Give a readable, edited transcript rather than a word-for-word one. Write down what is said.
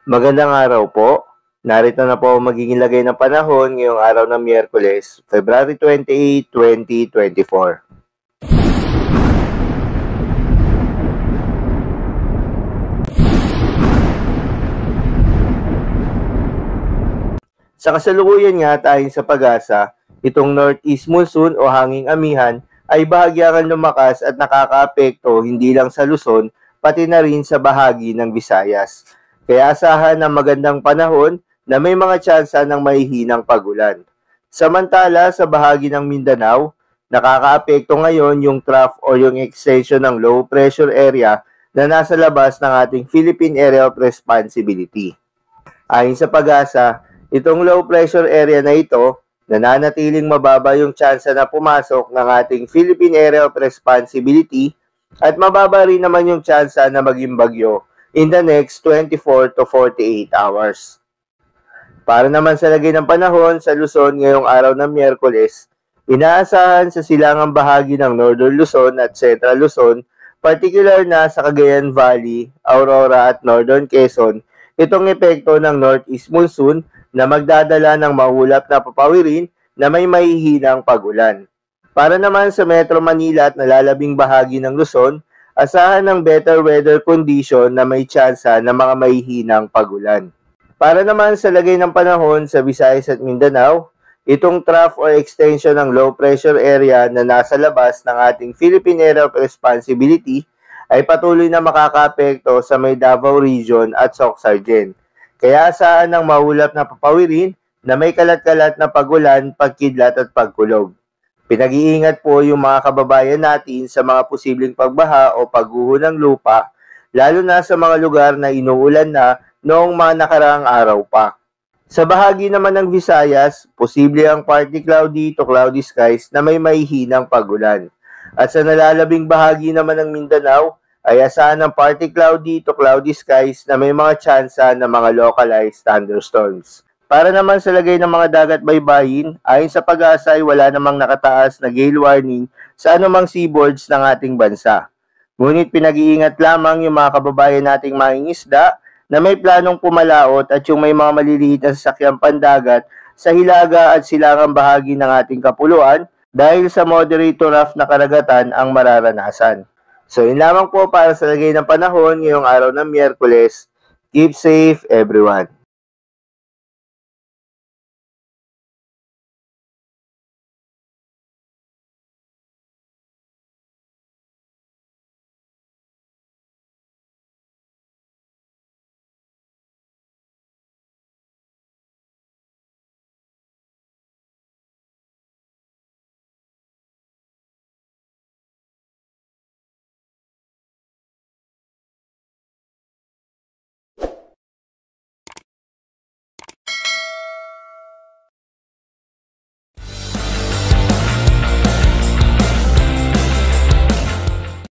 Magandang araw po. Narito na po ang magiging lagay ng panahon ngayong araw ng Miyerkules, February 28, 2024. Sa kasalukuyan nga tayo sa pag-asa, itong northeast monsoon o hanging amihan ay bahagyakan lumakas at nakakaapekto hindi lang sa Luzon, pati na rin sa bahagi ng Visayas. Kaya asahan ng magandang panahon na may mga tsansa ng mahihinang pagulan. Samantala, sa bahagi ng Mindanao, nakakaapekto ngayon yung trough o yung extension ng low pressure area na nasa labas ng ating Philippine Area of Responsibility. Ayon sa pag-asa, itong low pressure area na ito, nananatiling mababa yung tsansa na pumasok ng ating Philippine Area of Responsibility at mababa rin naman yung tsansa na maging bagyo in the next 24 to 48 hours. Para naman sa lagay ng panahon sa Luzon ngayong araw ng Miyerkules, inaasahan sa silangang bahagi ng Northern Luzon at Central Luzon, particular na sa Cagayan Valley, Aurora at Northern Quezon, itong epekto ng northeast monsoon na magdadala ng maulap na papawirin na may mahihinang pagulan. Para naman sa Metro Manila at nalalabing bahagi ng Luzon, asahan ng better weather condition na may tsansa ng mga mahihinang pagulan. Para naman sa lagay ng panahon sa Visayas at Mindanao, itong trough or extension ng low pressure area na nasa labas ng ating Philippine Area of Responsibility ay patuloy na makakaapekto sa may Davao Region at Sorsogon. Kaya asahan ng maulap na papawirin na may kalat-kalat na pagulan, pagkidlat at pagkulog. Pinag-iingat po yung mga kababayan natin sa mga posibleng pagbaha o pagguho ng lupa, lalo na sa mga lugar na inuulan na noong mga nakaraang araw pa. Sa bahagi naman ng Visayas, posible ang partly cloudy to cloudy skies na may mahihinang pagulan. At sa nalalabing bahagi naman ng Mindanao, ay asahan ng partly cloudy to cloudy skies na may mga tsansa ng mga localized thunderstorms. Para naman sa lagay ng mga dagat baybayin, ayon sa pag-asa ay wala namang nakataas na gale warning sa anumang seaboards ng ating bansa. Ngunit pinag-iingat lamang yung mga kababayan nating mangingisda na may planong pumalaot at yung may mga maliliit na sasakyang pandagat sa hilaga at silangang bahagi ng ating kapuluan dahil sa moderate to rough na karagatan ang mararanasan. So yun lamang po para sa lagay ng panahon ngayong araw ng Miyerkules. Keep safe everyone.